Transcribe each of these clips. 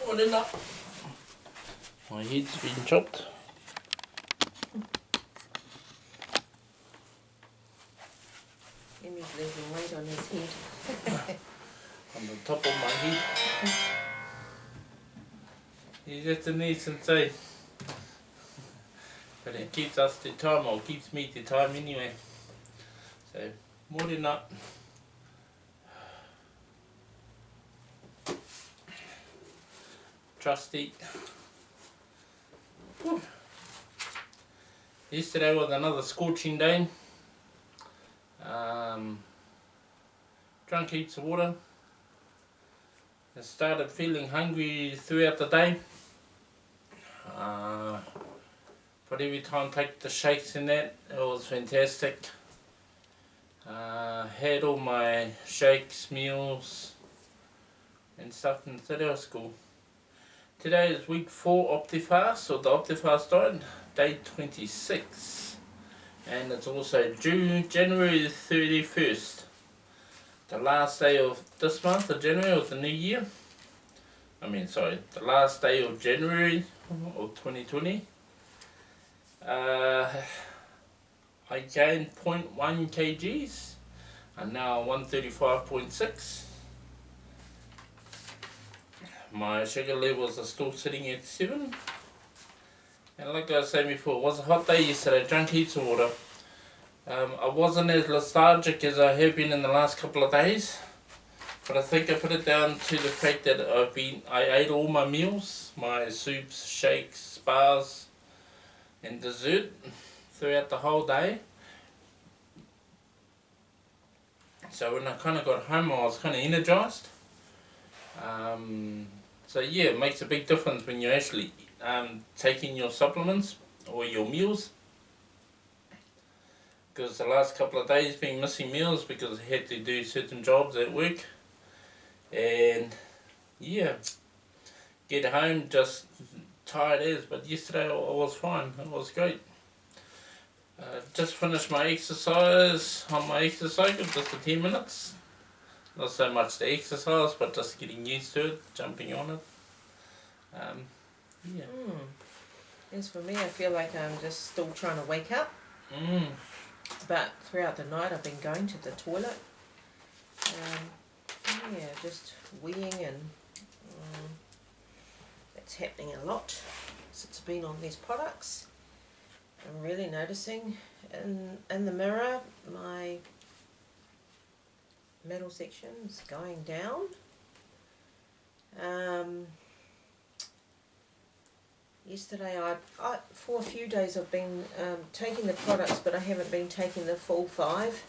Morning up. My head's been chopped. Emmy's leaving weight on his head. On the top of my head. He's just a nuisance, eh? But it keeps us to time, or keeps me to time anyway. So, morning up. Trusty. Whew. Yesterday was another scorching day. Drank heaps of water. I started feeling hungry throughout the day. But every time I take the shakes and that, it was fantastic. Had all my shakes, meals and stuff in the school. Today is week 4 Optifast, or the Optifast diet, day 26. And it's also January 31st. The last day of this month of January of the new year. The last day of January of 2020. I gained 0.1 kgs. I'm now 135.6. My sugar levels are still sitting at 7. And like I was saying before, it was a hot day yesterday. I drank heaps of water. I wasn't as lethargic as I have been in the last couple of days, but I think I put it down to the fact that I ate all my meals, my soups, shakes, bars and dessert throughout the whole day. So when I kind of got home, I was kind of energized. So yeah, it makes a big difference when you're actually taking your supplements or your meals. Because the last couple of days been missing meals because I had to do certain jobs at work, and yeah, get home just tired as. But yesterday I was fine. It was great. Just finished my exercise on my exercise, just for 10 minutes. Not so much the exercise, but just getting used to it, jumping on it. Yeah. As for me, I feel like I'm just still trying to wake up. But throughout the night I've been going to the toilet. Yeah, just weeing, and it's happening a lot since I've been on these products. I'm really noticing in the mirror my middle section is going down. Yesterday, I for a few days I've been taking the products, but I haven't been taking the full 5.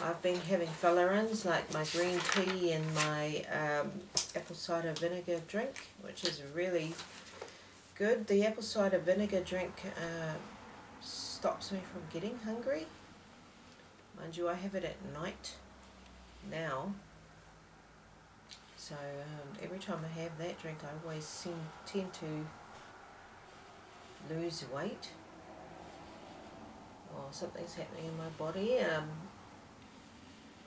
I've been having fill-ins like my green tea and my apple cider vinegar drink, which is really good. The apple cider vinegar drink stops me from getting hungry. Mind you, I have it at night now. So every time I have that drink, I always tend to lose weight, or something's happening in my body.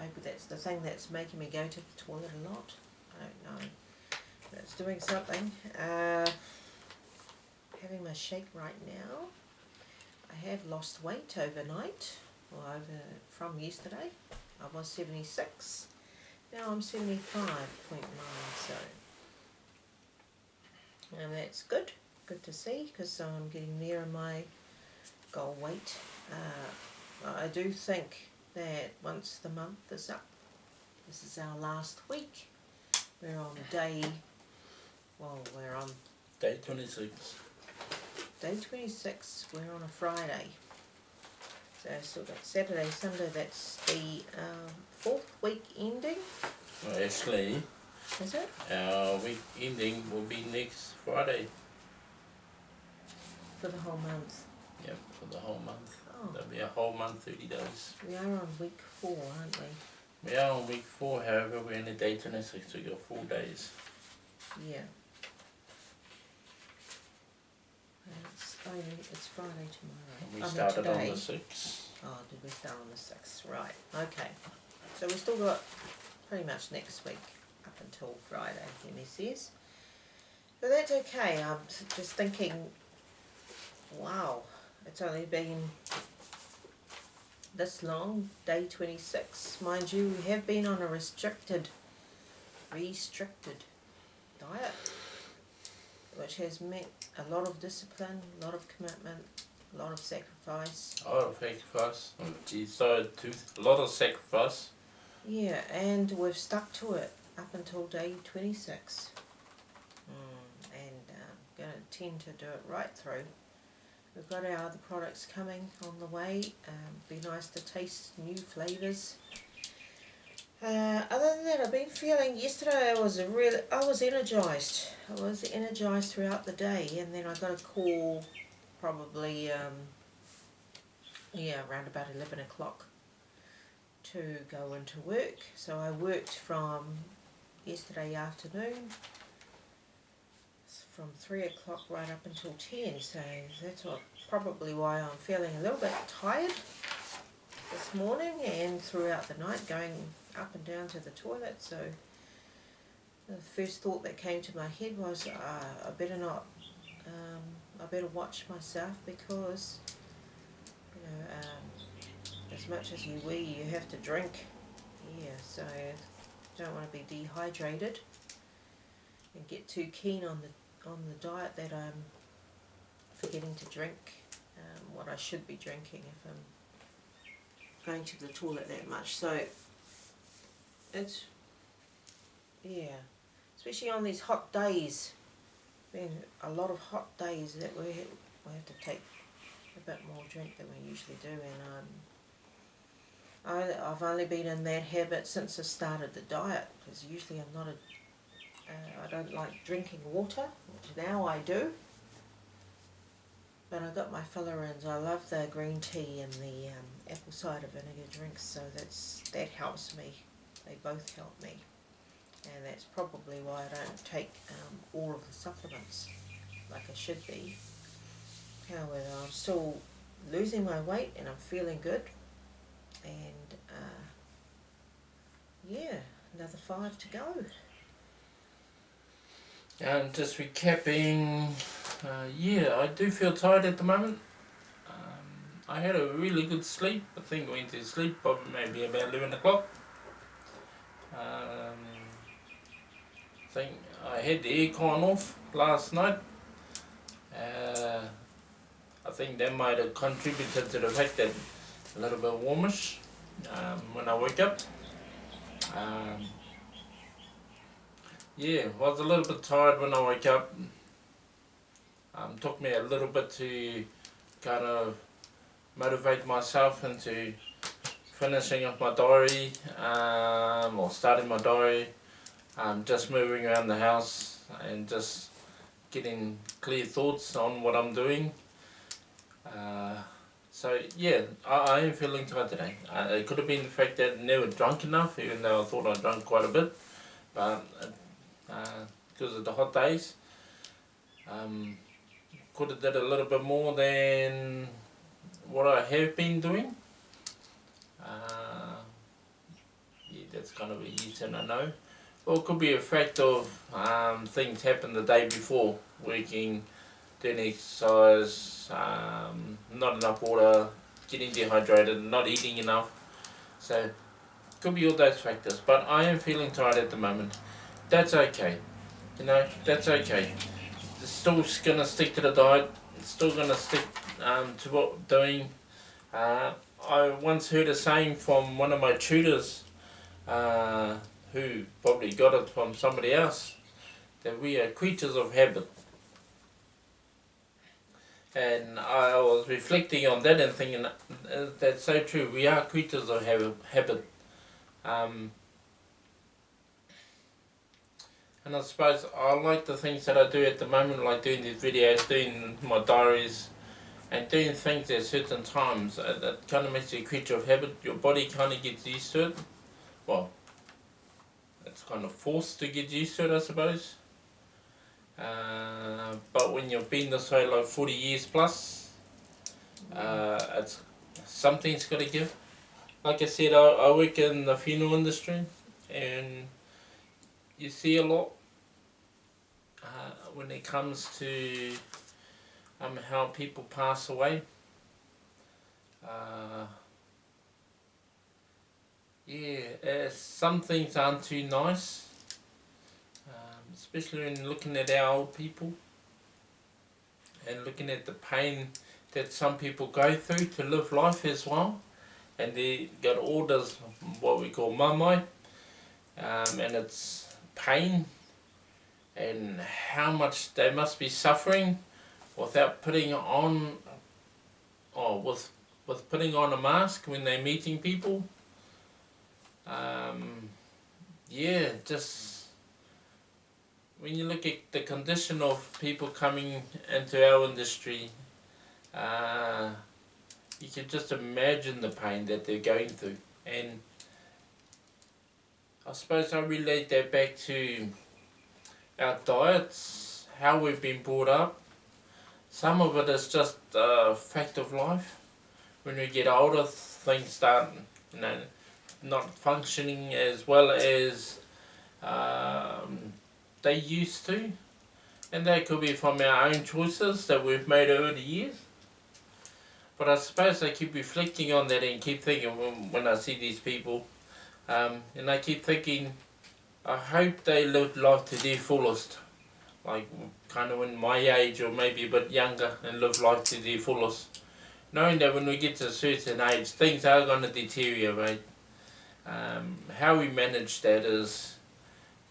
Maybe that's the thing that's making me go to the toilet a lot. I don't know, but it's doing something. Having my shake right now. I have lost weight overnight, or from yesterday. I was 76. Now I'm 75.9. So, and that's good. Good to see, because I'm getting nearer my goal weight. I do think that once the month is up, this is our last week. We're on day 26. Day 26. We're on a Friday. So I've still got Saturday, Sunday. That's the 4th week ending. Well, actually, is it? Our week ending will be next Friday. For the whole month? Yep, for the whole month. Oh. There'll be a whole month, 30 days. We are on week 4, aren't we? We are on week 4, however, we're in the day 26, so we got 4 days. Yeah. It's Friday tomorrow. And we started on the 6th. Oh, did we start on the 6th? Right, okay. So we've still got pretty much next week. up until Friday, Henry says. But that's okay. I'm just thinking, wow, it's only been this long, day 26. Mind you, we have been on a restricted diet, which has meant a lot of discipline, a lot of commitment, a lot of sacrifice. A lot of sacrifice. Oh, geez, so a lot of sacrifice. Yeah, and we've stuck to it up until day 26. And I'm going to tend to do it right through. We've got our other products coming on the way. Be nice to taste new flavours. Other than that, I've been feeling, yesterday I was energised. I was energised throughout the day, and then I got a call probably, around about 11 o'clock to go into work. So I worked from yesterday afternoon, from 3 o'clock right up until 10, so that's probably why I'm feeling a little bit tired this morning and throughout the night, going up and down to the toilet. So the first thought that came to my head was I better watch myself, because as much as you wee, you have to drink. So don't want to be dehydrated and get too keen on the diet that I'm forgetting to drink what I should be drinking if I'm going to the toilet that much. So it's, especially on these hot days, been a lot of hot days that we have to take a bit more drink than we usually do, and I've only been in that habit since I started the diet, because usually I'm not I don't like drinking water, which now I do. But I got my filler-ins. I love the green tea and the apple cider vinegar drinks, so that helps me. They both help me, and that's probably why I don't take all of the supplements like I should be. However, I'm still losing my weight and I'm feeling good, and another 5 to go. Just recapping, I do feel tired at the moment. I had a really good sleep. I think I went to sleep probably maybe about 11 o'clock. I think I had the aircon off last night. I think that might have contributed to the fact that a little bit warmish when I wake up. Was a little bit tired when I woke up. Took me a little bit to kind of motivate myself into finishing off my diary, or starting my diary, just moving around the house and just getting clear thoughts on what I'm doing. I am feeling tired today. It could have been the fact that I never drunk enough, even though I thought I drank quite a bit, but because of the hot days, could have did a little bit more than what I have been doing. That's kind of a yes and a no. Or it could be a fact of things happened the day before, working, doing exercise, not enough water, getting dehydrated, not eating enough. So could be all those factors, but I am feeling tired at the moment. That's okay, that's okay. Still going to stick to the diet, still going to stick to what I'm doing. I once heard a saying from one of my tutors, who probably got it from somebody else, that we are creatures of habit. And I was reflecting on that and thinking, that's so true, we are creatures of habit. And I suppose I like the things that I do at the moment, like doing these videos, doing my diaries, and doing things at certain times. That kind of makes you a creature of habit. Your body kind of gets used to it. Well, it's kind of forced to get used to it, I suppose. But when you've been this way like 40 years plus, it's something's got to give. Like I said, I work in the funeral industry, and you see a lot when it comes to how people pass away. Some things aren't too nice, especially when looking at our old people and looking at the pain that some people go through to live life as well. And they got all this, what we call mamai, and it's pain and how much they must be suffering without putting on, or with putting on a mask when they're meeting people. Just when you look at the condition of people coming into our industry, you can just imagine the pain that they're going through. And I suppose I relate that back to our diets, how we've been brought up. Some of it is just a fact of life. When we get older, things start, not functioning as well as they used to. And that could be from our own choices that we've made over the years. But I suppose I keep reflecting on that and keep thinking when I see these people, and I keep thinking, I hope they live life to their fullest, like kind of in my age or maybe a bit younger, and live life to their fullest, knowing that when we get to a certain age, things are going to deteriorate. How we manage that is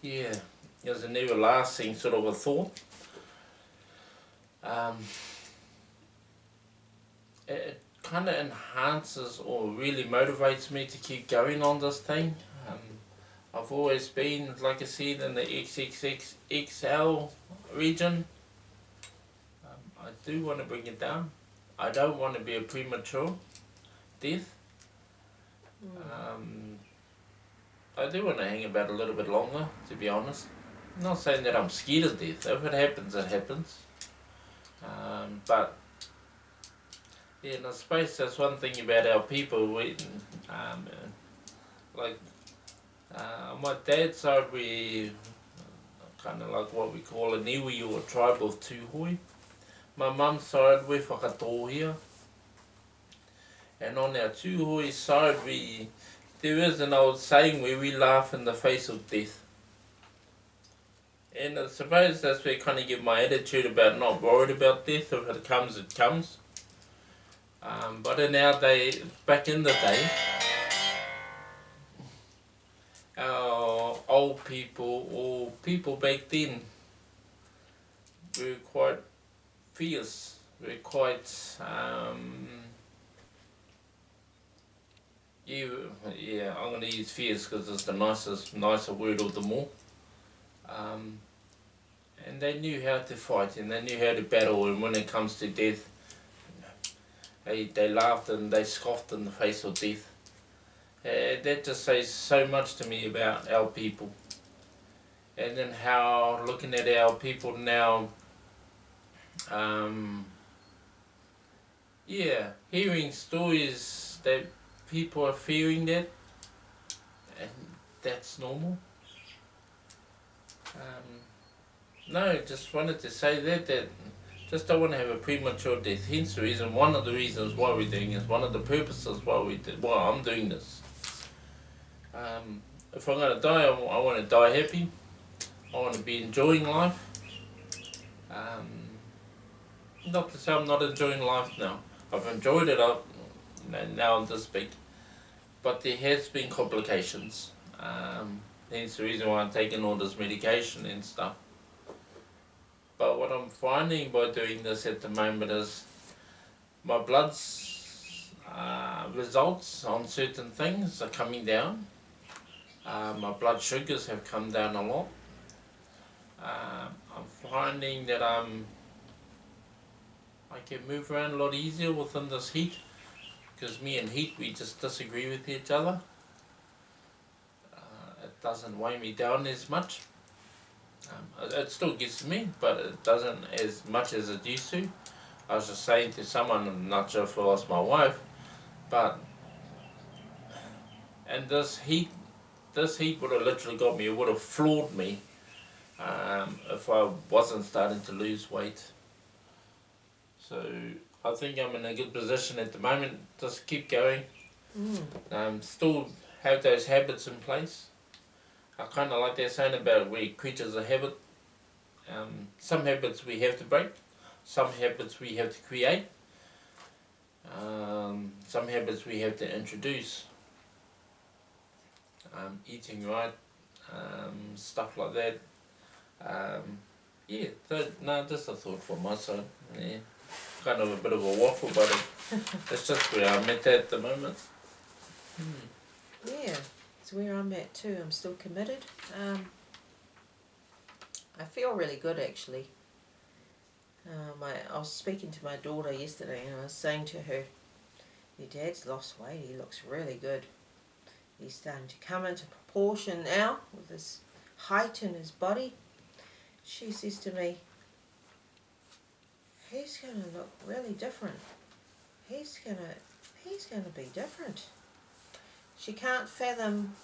an everlasting sort of a thought. It kind of enhances or really motivates me to keep going on this thing. I've always been, like I said, in the XXXXL region. I do want to bring it down. I don't want to be a premature death. I do want to hang about a little bit longer, to be honest. I'm not saying that I'm scared of death. If it happens, it happens. But yeah, and I suppose that's one thing about our people. On my dad's side, we kind of like what we call an iwi, or a tribe of Tūhoi. My mum's side, we're whakatōhia. And on our Tūhoi side, there is an old saying where we laugh in the face of death. And I suppose that's where I kind of get my attitude about not worried about death. If it comes, it comes. But in our day, back in the day, our old people or people back then were quite fierce, were quite, I'm going to use fierce because it's the nicer word of them all. And they knew how to fight and they knew how to battle, and when it comes to death, they laughed and they scoffed in the face of death. That just says so much to me about our people. And then how, looking at our people now, hearing stories that people are fearing that, and that's normal. No, just wanted to say that just don't want to have a premature death. Hence the reason, one of the reasons why we're doing this, one of the purposes why I'm doing this. If I'm going to die, I want to die happy. I want to be enjoying life. Not to say I'm not enjoying life now. I've enjoyed it up now on this big. But there has been complications. Hence the reason why I'm taking all this medication and stuff. But what I'm finding by doing this at the moment is my blood's results on certain things are coming down. My blood sugars have come down a lot. I'm finding that I can move around a lot easier within this heat, because me and heat, we just disagree with each other. It doesn't weigh me down as much. It still gets to me, but it doesn't as much as it used to. I was just saying to someone, I'm not sure if it was my wife, but and this heat this heat would have literally got me, it would have floored me if I wasn't starting to lose weight. So I think I'm in a good position at the moment. Just keep going. Still have those habits in place. I kind of like that saying about we're creatures of habit. Some habits we have to break. Some habits we have to create. Some habits we have to introduce. Eating right, stuff like that. Yeah, so, no, just a thought from my side. Yeah, kind of a bit of a waffle, but it's just where I'm at the moment. Yeah, it's where I'm at too. I'm still committed. I feel really good actually. I was speaking to my daughter yesterday and I was saying to her, your dad's lost weight, he looks really good. He's starting to come into proportion now with his height and his body. She says to me, he's going to look really different. He's going to be different. She can't fathom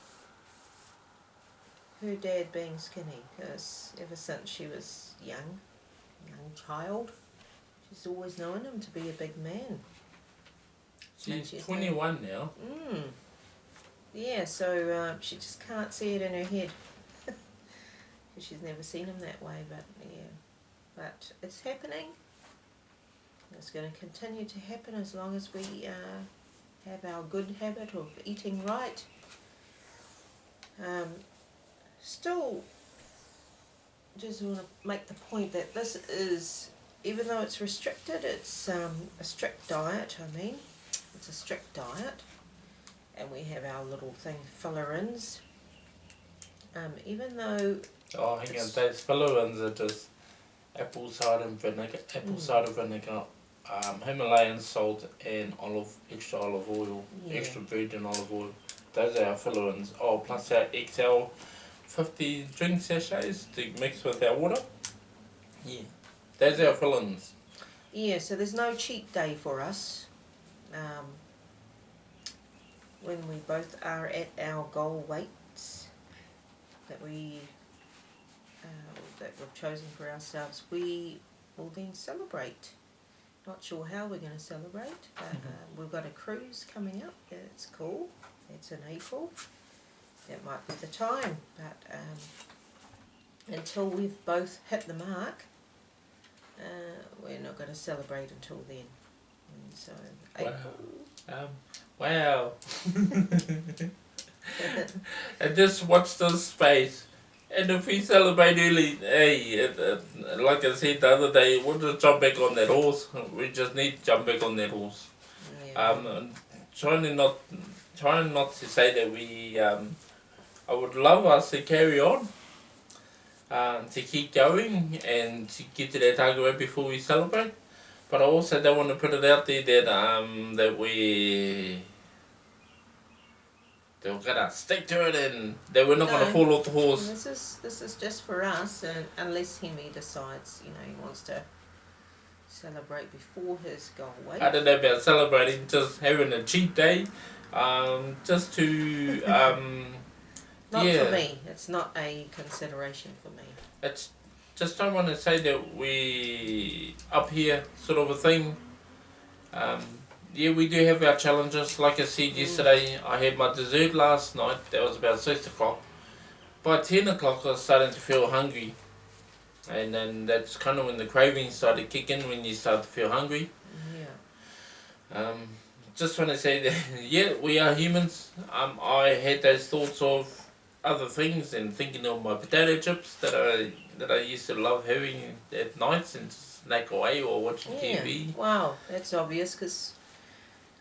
her dad being skinny because ever since she was young child, she's always known him to be a big man. She's 21 now. Yeah, so she just can't see it in her head because she's never seen him that way. But yeah, but it's happening. It's going to continue to happen as long as we have our good habit of eating right. Still, just want to make the point that this is, even though it's restricted, it's a strict diet. It's a strict diet. And we have our little thing, fill-ins. Even though... Oh, hang on, those fill-ins are just apple cider vinegar, Himalayan salt and extra olive oil, extra virgin olive oil. Those are our fill-ins. Oh, plus our XL 50 drink sachets to mix with our water. Yeah, those are our fill-ins. Yeah, so there's no cheat day for us. When we both are at our goal weights that we've chosen for ourselves, we will then celebrate. Not sure how we're going to celebrate, but we've got a cruise coming up. It's cool. It's in April. That might be the time, but until we've both hit the mark, we're not going to celebrate until then. And so April. Wow. And just watch this space. And if we celebrate early, hey, like I said the other day, we'll just jump back on that horse. We just need to jump back on that horse. Yeah. Trying not to say that we, I would love us to carry on, to keep going and to get to that target right before we celebrate. But I also don't want to put it out there that we're gonna stick to it and that we're not gonna fall off the horse. This is just for us, and unless Hemi decides, he wants to celebrate before his goal weight. I don't know about celebrating, just having a cheat day, just to not for me. It's not a consideration for me. It's just don't want to say that we up here sort of a thing. Yeah, we do have our challenges. Like I said yesterday, I had my dessert last night. That was about 6 o'clock. By 10 o'clock, I was starting to feel hungry. And then that's kind of when the cravings started kicking, when you start to feel hungry. Yeah. Just want to say that, yeah, we are humans. I had those thoughts of other things and thinking of my potato chips that I used to love having at nights and snack away or watching TV. Wow, that's obvious because,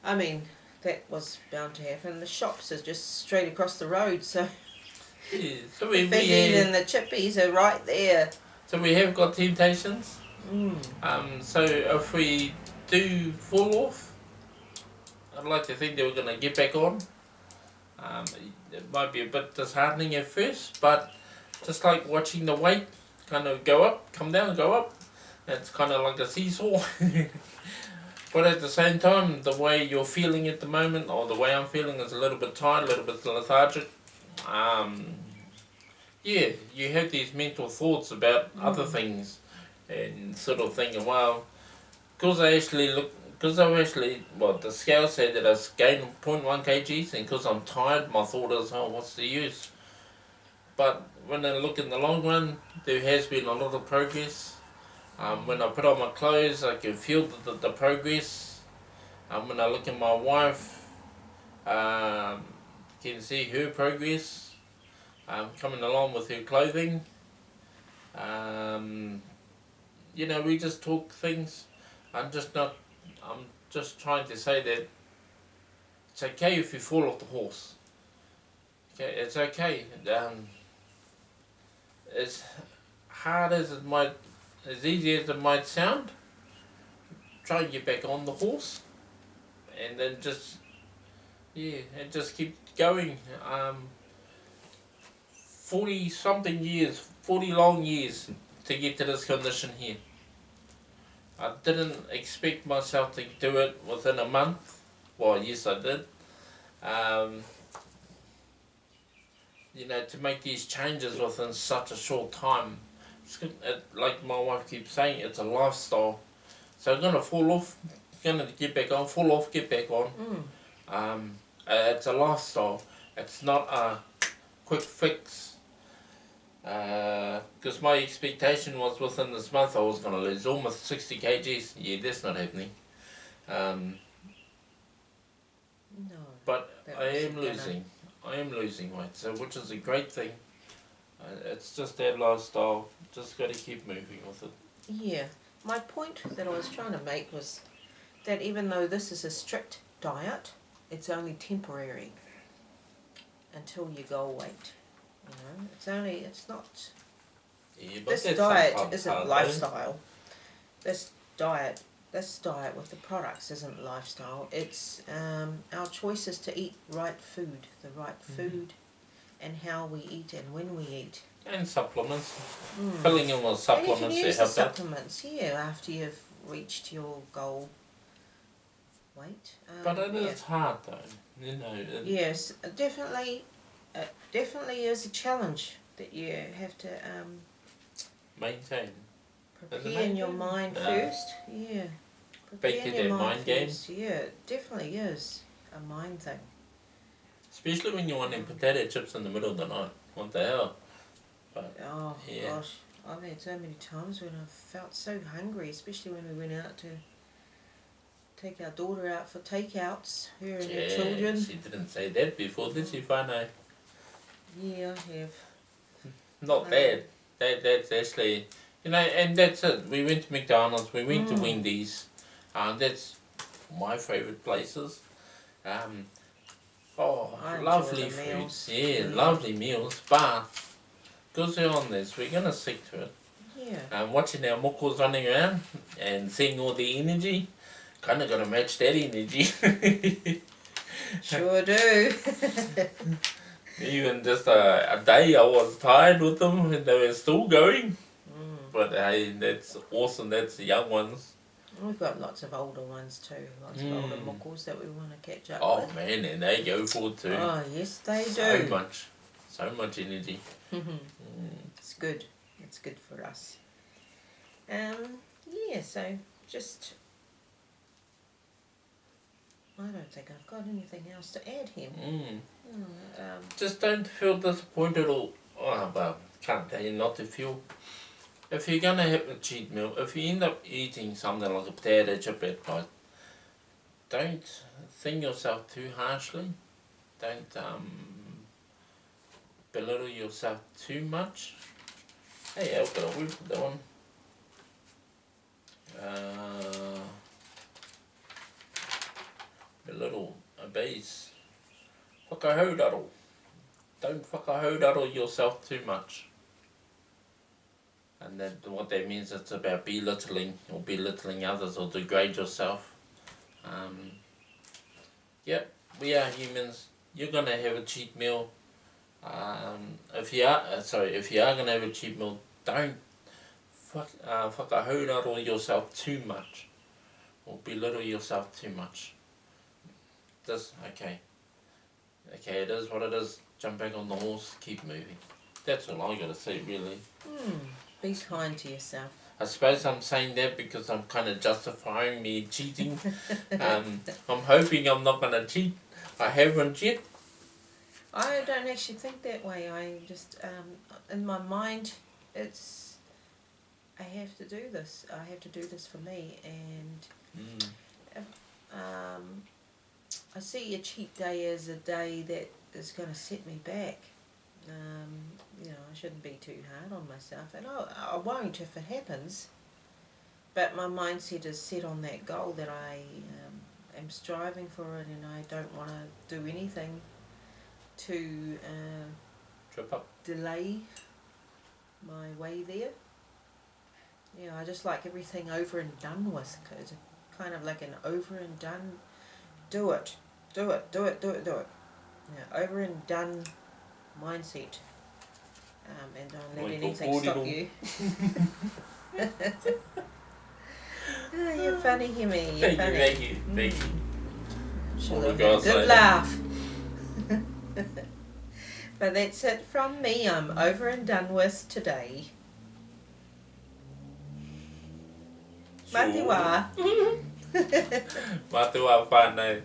that was bound to happen. The shops are just straight across the road, so, yeah, so the fizzies and the chippies are right there. So we have got temptations. So if we do fall off, I'd like to think that we're going to get back on. It might be a bit disheartening at first, but just like watching the weight kind of go up, come down, go up, it's kind of like a seesaw. But at the same time, the way you're feeling at the moment, or the way I'm feeling, is a little bit tired, a little bit lethargic. yeah, you have these mental thoughts about other things, and sort of thinking, well, because I've actually, the scale said that I gained 0.1 kgs, and because I'm tired, my thought is, oh, what's the use? But when I look in the long run, there has been a lot of progress. When I put on my clothes, I can feel the progress. When I look at my wife, can see her progress coming along with her clothing. We just talk things. I'm just not. I'm just trying to say that it's okay if you fall off the horse. Okay, it's okay. As hard as it might, as easy as it might sound, try and get back on the horse, and then and just keep going. 40 something years, 40 long years to get to this condition here. I didn't expect myself to do it within a month. Well, yes, I did. To make these changes within such a short time. Like my wife keeps saying, it's a lifestyle. So I'm going to fall off, going to get back on, fall off, get back on. It's a lifestyle. It's not a quick fix. Because my expectation was within this month I was going to lose almost 60 kgs. Yeah, that's not happening. No. But I am losing. I am losing weight, so which is a great thing. It's just that lifestyle. Just got to keep moving with it. Yeah. My point that I was trying to make was that even though this is a strict diet, it's only temporary until you go weight. It's not. Yeah, but This diet isn't lifestyle. This diet with the products isn't lifestyle. It's our choices to eat right food, the right food, and how we eat and when we eat. And supplements. Filling in with supplements. And you can use the supplements, after you've reached your goal weight. But it is hard though, Yes, definitely. It definitely is a challenge that you have to maintain. prepare in your mind first. Yeah. Back to that mind game. Yeah, it definitely is a mind thing. Especially when you're wanting potato chips in the middle of the night. What the hell? But, Gosh, I've had so many times when I've felt so hungry, especially when we went out to take our daughter out for takeouts, her and her children. She didn't say that before, did she, Whānau? Yeah, I have. Not bad. That's actually, and that's it. We went to McDonald's, we went to Wendy's. That's my favourite places. Lovely foods. Yeah, lovely meals. But, because we're on this, we're going to stick to it. Yeah. Watching our mokos running around and seeing all the energy, kind of got to match that energy. Sure do. Even just a day I was tired with them and they were still going. But hey, that's awesome. That's the young ones. We've got lots of older ones too. Lots of older mokos that we want to catch up with. Oh man, and they go for it too. Oh yes, they do. So much energy. It's good. It's good for us. So just, I don't think I've got anything else to add here. Just don't feel disappointed or, can't tell you not to feel. If you're going to have a cheat meal, if you end up eating something like a potato chip at night, don't think yourself too harshly. Don't belittle yourself too much. Hey, I've got a word for that one. Belittle, abase. Whakahauraro. Don't whakahauraro yourself too much. And then what that means, it's about belittling others or degrade yourself. Yep, we are humans. You're gonna have a cheat meal. If you are gonna have a cheat meal, don't whakahauraro yourself too much, or belittle yourself too much. Okay. Okay, it is what it is. Jump back on the horse, keep moving. That's all I gotta say, really. Be kind to yourself. I suppose I'm saying that because I'm kind of justifying me cheating. I'm hoping I'm not gonna cheat. I haven't yet. I don't actually think that way. I just, in my mind, it's, I have to do this. I have to do this for me. And I see a cheat day as a day that is going to set me back. You know, I shouldn't be too hard on myself. And I won't if it happens. But my mindset is set on that goal that I am striving for it, and I don't want to do anything to Trip up. delay my way there. Yeah, I just like everything over and done with. It's kind of like an over and done. Do it. Yeah, over and done mindset. And don't let anything stop you. Oh, you're funny, Himi. You're funny. Thank you. Sure, What we gotta say good then. laugh. But that's it from me. I'm over and done with today. Matiwa. Matiwa whānau.